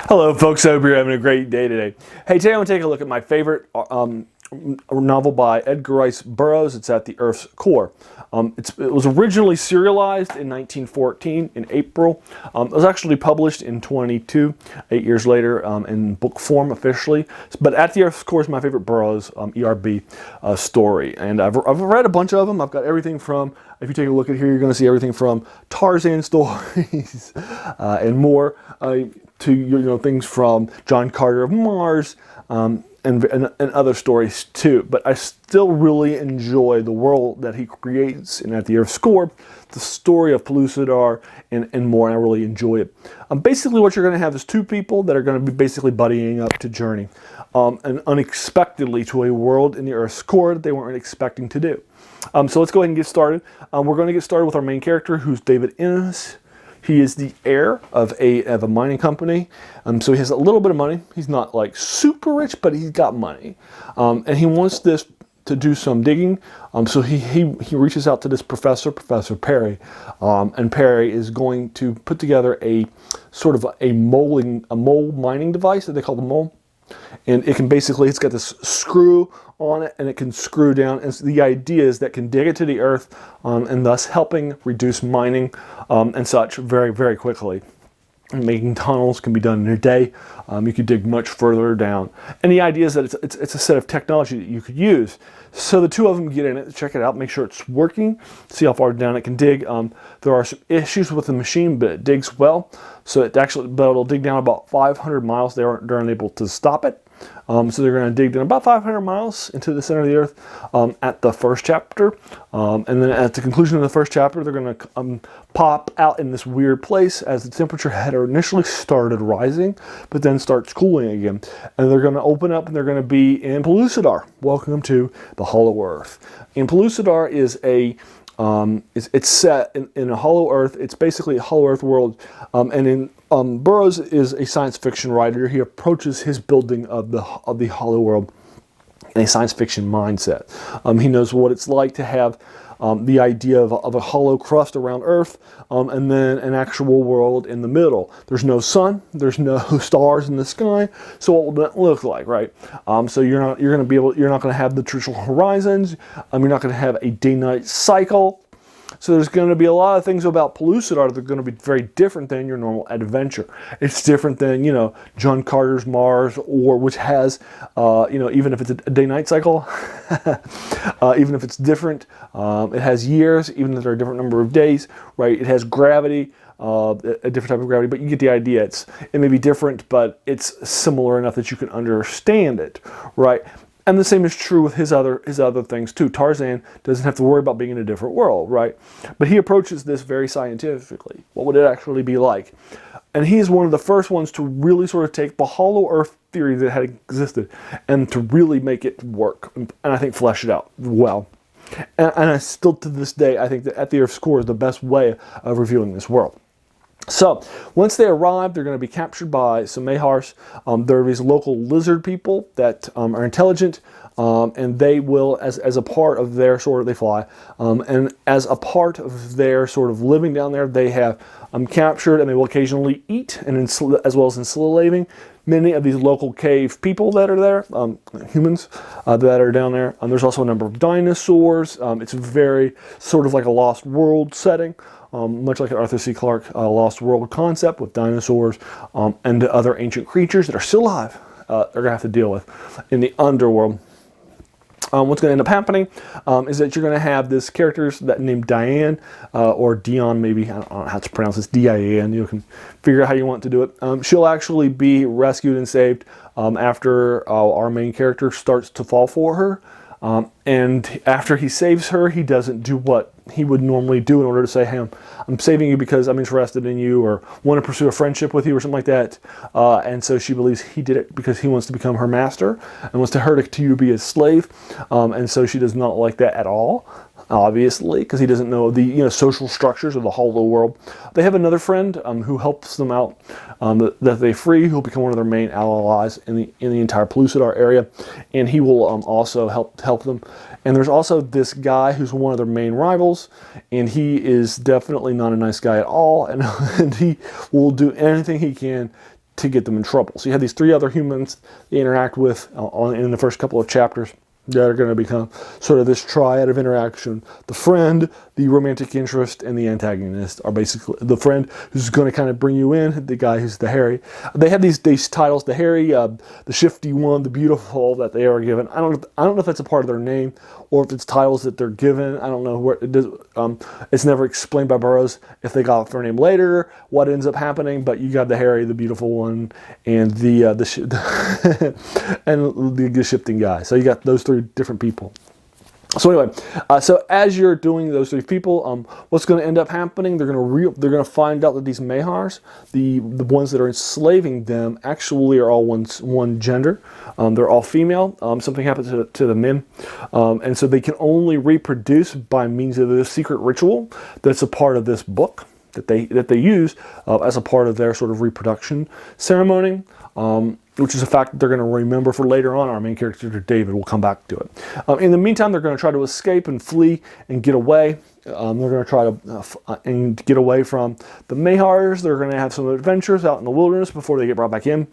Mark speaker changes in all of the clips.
Speaker 1: Hello folks, I hope you're having a great day today. Hey, today I want to take a look at my favorite novel by Edgar Rice Burroughs. It's At the Earth's Core. It was originally serialized in 1914 in April. It was actually published in 22, 8 years later, in book form officially. But At the Earth's Core is my favorite Burroughs ERB story. And I've read a bunch of them. I've got everything from, if you take a look at here, you're going to see everything from Tarzan stories and more, to things from John Carter of Mars, and other stories too. But I still really enjoy the world that he creates in At the Earth's Core, the story of Pellucidar, and more, and I really enjoy it. Basically what you're going to have is two people that are going to be basically buddying up to journey, and unexpectedly to a world in the Earth's core that they weren't expecting to do. So let's go ahead and get started. We're going to get started with our main character, who's David Innes. He is the heir of a mining company, so he has a little bit of money. He's not like super rich, but he's got money, and he wants this to do some digging. So he reaches out to this Professor Perry, and Perry is going to put together a sort of a mole mining device that they call the mole. And it can basically, it's got this screw on it, and it can screw down. And so the idea is that can dig it to the earth, and thus helping reduce mining and such very, very quickly. And making tunnels can be done in a day. You could dig much further down. And the idea is that it's a set of technology that you could use. So the two of them get in it, check it out, make sure it's working, see how far down it can dig. There are some issues with the machine, but it digs well. So it'll dig down about 500 miles. They're unable to stop it. So they're going to dig down about 500 miles into the center of the earth at the first chapter. And then at the conclusion of the first chapter, they're going to pop out in this weird place as the temperature had initially started rising, but then starts cooling again. And they're going to open up, and they're going to be in Pellucidar. Welcome to the Hollow Earth. And Pellucidar is it's set in a hollow earth. It's basically a hollow earth world. Burroughs is a science fiction writer. He approaches his building of the hollow world in a science fiction mindset. He knows what it's like to have the idea of a hollow crust around Earth, and then an actual world in the middle. There's no sun, there's no stars in the sky. So what will that look like, right? So you're not going to have the traditional horizons. You're not going to have a day-night cycle. So there's going to be a lot of things about Pellucidar that are going to be very different than your normal adventure. It's different than, John Carter's Mars, or which has, even if it's a day-night cycle, even if it's different, it has years, even if there are a different number of days, right? It has gravity, a different type of gravity, but you get the idea. It may be different, but it's similar enough that you can understand it, right? And the same is true with his other things too. Tarzan doesn't have to worry about being in a different world, right? But he approaches this very scientifically. What would it actually be like? And he is one of the first ones to really sort of take the hollow earth theory that had existed and to really make it work, and I think flesh it out well. And I still, to this day, I think that At the Earth's Core is the best way of reviewing this world. So, once they arrive, they're going to be captured by some Mahars. There are these local lizard people that are intelligent, and they will, as a part of their they fly, and as a part of their sort of living down there, they have captured, and they will occasionally eat, and as well as enslaving many of these local cave people that are there, humans that are down there. There's also a number of dinosaurs. It's very sort of like a Lost World setting. Much like an Arthur C. Clarke Lost World concept with dinosaurs and other ancient creatures that are still alive, they're going to have to deal with in the underworld. What's going to end up happening is that you're going to have this character named Diane, or Dion maybe, I don't know how to pronounce this, D-I-A-N, you can figure out how you want to do it. She'll actually be rescued and saved after our main character starts to fall for her. And after he saves her, he doesn't do what he would normally do in order to say, hey, I'm saving you because I'm interested in you, or want to pursue a friendship with you, or something like that. And so she believes he did it because he wants to become her master and wants her to be his slave. And so she does not like that at all, obviously, because he doesn't know the social structures of the hollow world. They have another friend who helps them out, that they free, who'll become one of their main allies in the entire Pellucidar area, and he will also help them. And there's also this guy who's one of their main rivals, and he is definitely not a nice guy at all, and he will do anything he can to get them in trouble. So you have these 3 other humans they interact with in the first couple of chapters that are going to become sort of this triad of interaction. The friend, the romantic interest, and the antagonist are basically the friend who's going to kind of bring you in, the guy who's the hairy. They have these titles, the hairy, the shifty one, the beautiful, that they are given. I don't know if that's a part of their name or if it's titles that they're given. I don't know where it does. It's never explained by Burroughs if they got their name later, what ends up happening. But you got the hairy, the beautiful one, and the shifting guy. So you got those 3 different people. So anyway, so as you're doing those 3 people, what's going to end up happening? They're going to find out that these Mahars, the ones that are enslaving them, actually are all one gender. They're all female. Something happens to the men, and so they can only reproduce by means of this secret ritual that's a part of this book that they use as a part of their sort of reproduction ceremony. Which is a fact that they're going to remember for later on. Our main character, David, will come back to it. In the meantime, they're going to try to escape and flee and get away. They're going to try to and get away from the Mahars. They're going to have some adventures out in the wilderness before they get brought back in.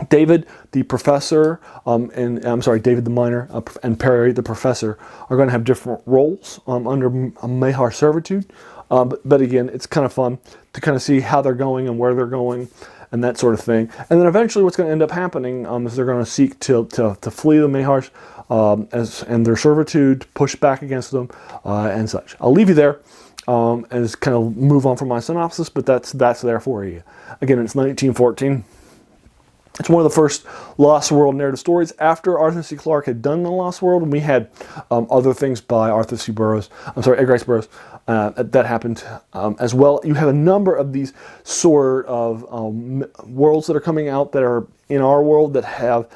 Speaker 1: David, the professor, David the miner, and Perry, the professor, are going to have different roles under Mahar servitude. But again, it's kind of fun to kind of see how they're going and where they're going, and that sort of thing. And then eventually what's going to end up happening is they're going to seek to flee the Mahars and their servitude, push back against them, and such. I'll leave you there and just kind of move on from my synopsis, but that's there for you. Again, it's 1914. It's one of the first Lost World narrative stories after Arthur C. Clarke had done The Lost World, and we had other things by Edgar Rice Burroughs that happened as well. You have a number of these sort of worlds that are coming out that are in our world that have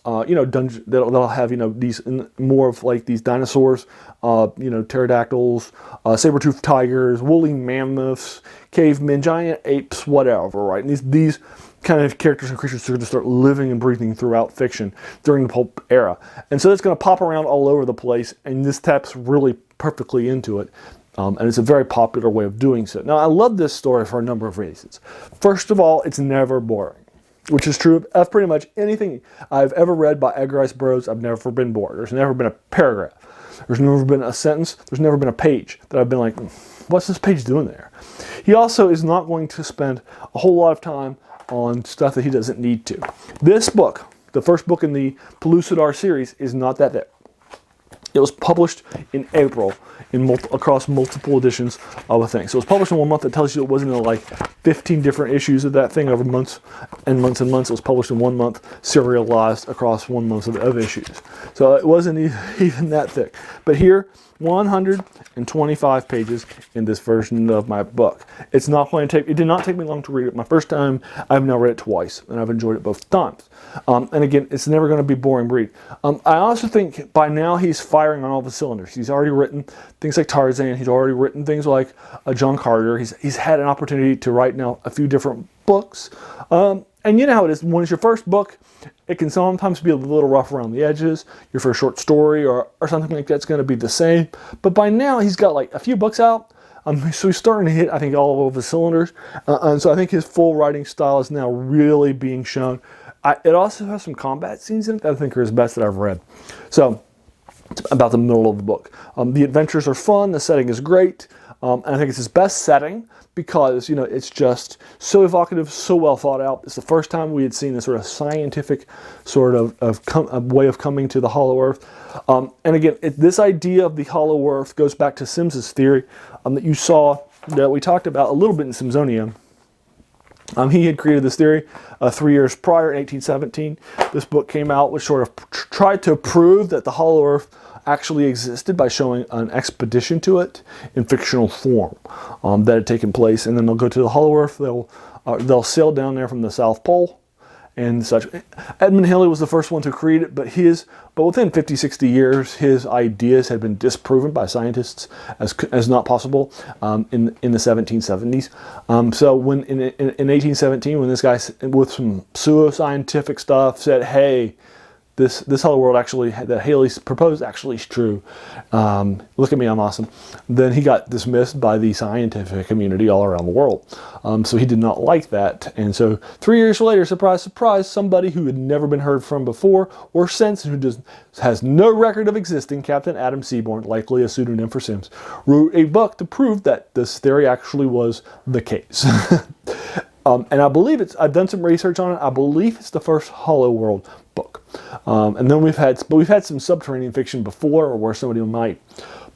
Speaker 1: dungeon. They'll have these more of like these dinosaurs, pterodactyls, saber-toothed tigers, woolly mammoths, cavemen, giant apes, whatever, right? And these kind of characters and creatures are going to start living and breathing throughout fiction during the pulp era. And so it's going to pop around all over the place, and this taps really perfectly into it. And it's a very popular way of doing so. Now, I love this story for a number of reasons. First of all, it's never boring, which is true of pretty much anything I've ever read by Edgar Rice Burroughs. I've never been bored. There's never been a paragraph. There's never been a sentence. There's never been a page that I've been like, what's this page doing there? He also is not going to spend a whole lot of time on stuff that he doesn't need to. This book, the first book in the Pellucidar series, is not that thick. It was published in April across multiple editions of a thing. So it was published in 1 month. That tells you it wasn't like 15 different issues of that thing over months and months and months. It was published in 1 month, serialized across 1 month of issues. So it wasn't even that thick. But here, 125 pages in this version of my book. It did not take me long to read it. My first time, I've now read it twice, and I've enjoyed it both times. And again, it's never going to be boring read. I also think by now he's firing on all the cylinders. He's already written things like Tarzan. He's already written things like John Carter. He's had an opportunity to write now a few different books. And you know how it is. When it's your first book, it can sometimes be a little rough around the edges. Your first short story or something like that's going to be the same. But by now, he's got like a few books out. So he's starting to hit, I think, all of the cylinders. And so I think his full writing style is now really being shown. It also has some combat scenes in it that I think are his best that I've read. So it's about the middle of the book. The adventures are fun. The setting is great. And I think it's his best setting because, it's just so evocative, so well thought out. It's the first time we had seen this sort of scientific sort of way of coming to the Hollow Earth. And again, this idea of the Hollow Earth goes back to Sims's theory that you saw, that we talked about a little bit in Simsonia. He had created this theory 3 years prior, in 1817. This book came out, which sort of tried to prove that the Hollow Earth actually existed by showing an expedition to it in fictional form that had taken place. And then they'll go to the Hollow Earth. They'll sail down there from the South Pole and such. Edmund Hilley was the first one to create it, but within 50, 60 years, his ideas had been disproven by scientists as not possible in the 1770s. So when in 1817, when this guy with some pseudoscientific stuff said, hey, this hollow world actually that Haley proposed actually is true. Look at me, I'm awesome. Then he got dismissed by the scientific community all around the world. So he did not like that. And so 3 years later, surprise, surprise, somebody who had never been heard from before or since, and who has no record of existing, Captain Adam Seaborn, likely a pseudonym for Sims, wrote a book to prove that this theory actually was the case. And I believe I've done some research on it. I believe it's the first Hollow World book. And then we've had some subterranean fiction before, or where somebody might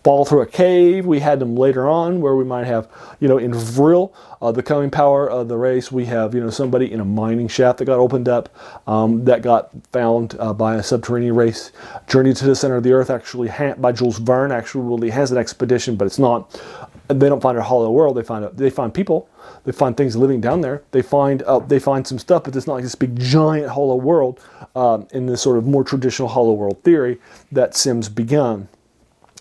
Speaker 1: fall through a cave. We had them later on where we might have, in Vril, the coming power of the race, we have, somebody in a mining shaft that got opened up, that got found by a subterranean race. Journey to the Center of the Earth, actually by Jules Verne, actually really has an expedition, but it's not. They don't find a hollow world. They find people. They find things living down there. They find some stuff, but it's not like this big giant hollow world in this sort of more traditional hollow world theory that Sims began.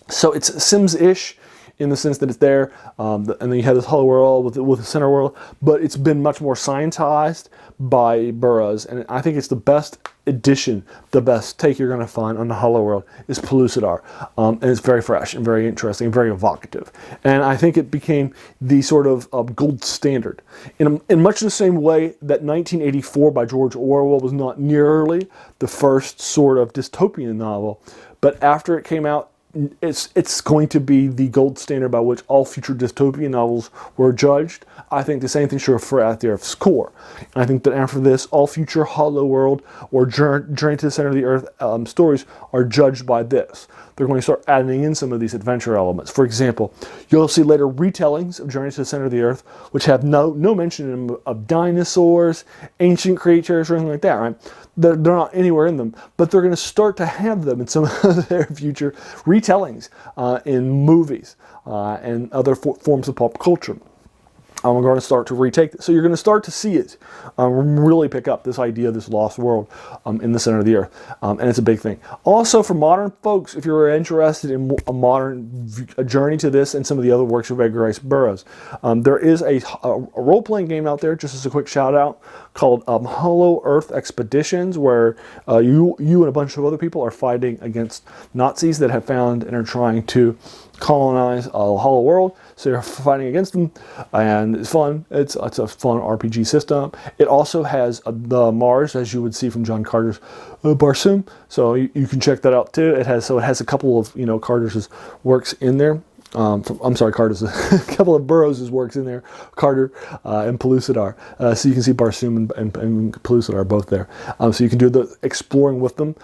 Speaker 1: So it's Sims-ish in the sense that it's there, and then you have this hollow world with a center world, but it's been much more scientized by Burroughs, and I think it's the best edition, the best take you're going to find on the hollow world is Pellucidar, and it's very fresh and very interesting and very evocative, and I think it became the sort of gold standard in much the same way that 1984 by George Orwell was not nearly the first sort of dystopian novel, but after it came out, it's going to be the gold standard by which all future dystopian novels were judged. I think the same thing's true for At the Earth's Core. And I think that after this, all future Hollow World or Journey to the Center of the Earth stories are judged by this. They're going to start adding in some of these adventure elements. For example, you'll see later retellings of Journey to the Center of the Earth, which have no mention in them of dinosaurs, ancient creatures, or anything like that, right? They're not anywhere in them, but they're going to start to have them in some of their future retellings in movies and other forms of pop culture. We're going to start to retake this. So you're going to start to see it really pick up, this idea of this lost world in the center of the earth. And it's a big thing. Also, for modern folks, if you're interested in a journey to this and some of the other works of Edgar Rice Burroughs, there is a role-playing game out there, just as a quick shout-out, called Hollow Earth Expeditions, where you and a bunch of other people are fighting against Nazis that have found and are trying to colonize a hollow world. So you're fighting against them, and it's fun. It's a fun RPG system. It also has the Mars, as you would see from John Carter's Barsoom. So you can check that out too. It has a couple of Carter's works in there. Carter's a couple of Burroughs' works in there, Carter and Pellucidar. So you can see Barsoom and Pellucidar both there. So you can do the exploring with them.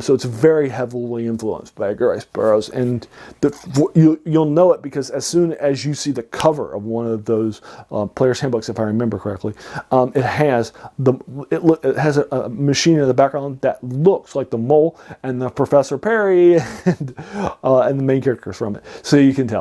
Speaker 1: So it's very heavily influenced by Edgar Rice Burroughs, and you'll know it because as soon as you see the cover of one of those player's handbooks, if I remember correctly, it has a machine in the background that looks like the mole and the Professor Perry and the main characters from it. So you can tell.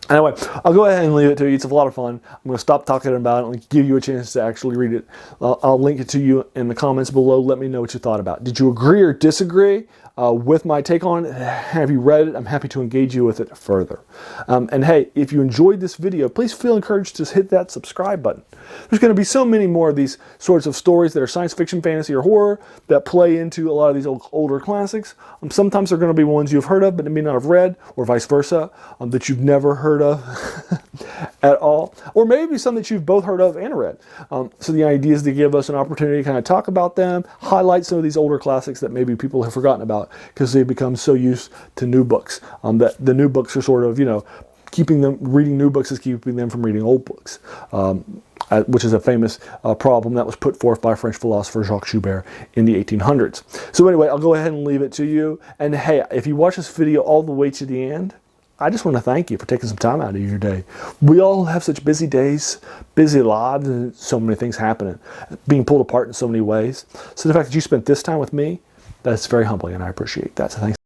Speaker 1: Anyway, I'll go ahead and leave it to you. It's a lot of fun. I'm going to stop talking about it and give you a chance to actually read it. I'll link it to you in the comments below. Let me know what you thought about it. Did you agree or disagree with my take on it? Have you read it? I'm happy to engage you with it further. And hey, if you enjoyed this video, please feel encouraged to hit that subscribe button. There's going to be so many more of these sorts of stories that are science fiction, fantasy, or horror that play into a lot of these older classics. Sometimes they're going to be ones you've heard of but may not have read, or vice versa, that you've never heard of at all, or maybe some that you've both heard of and read. So the idea is to give us an opportunity to kind of talk about them, highlight some of these older classics that maybe people have forgotten about because they've become so used to new books that the new books are sort of, reading new books is keeping them from reading old books, which is a famous problem that was put forth by French philosopher Jacques Joubert in the 1800s. So anyway, I'll go ahead and leave it to you. And hey, if you watch this video all the way to the end, I just want to thank you for taking some time out of your day. We all have such busy days, busy lives, and so many things happening, being pulled apart in so many ways. So the fact that you spent this time with me, that's very humbling, and I appreciate that. So thanks.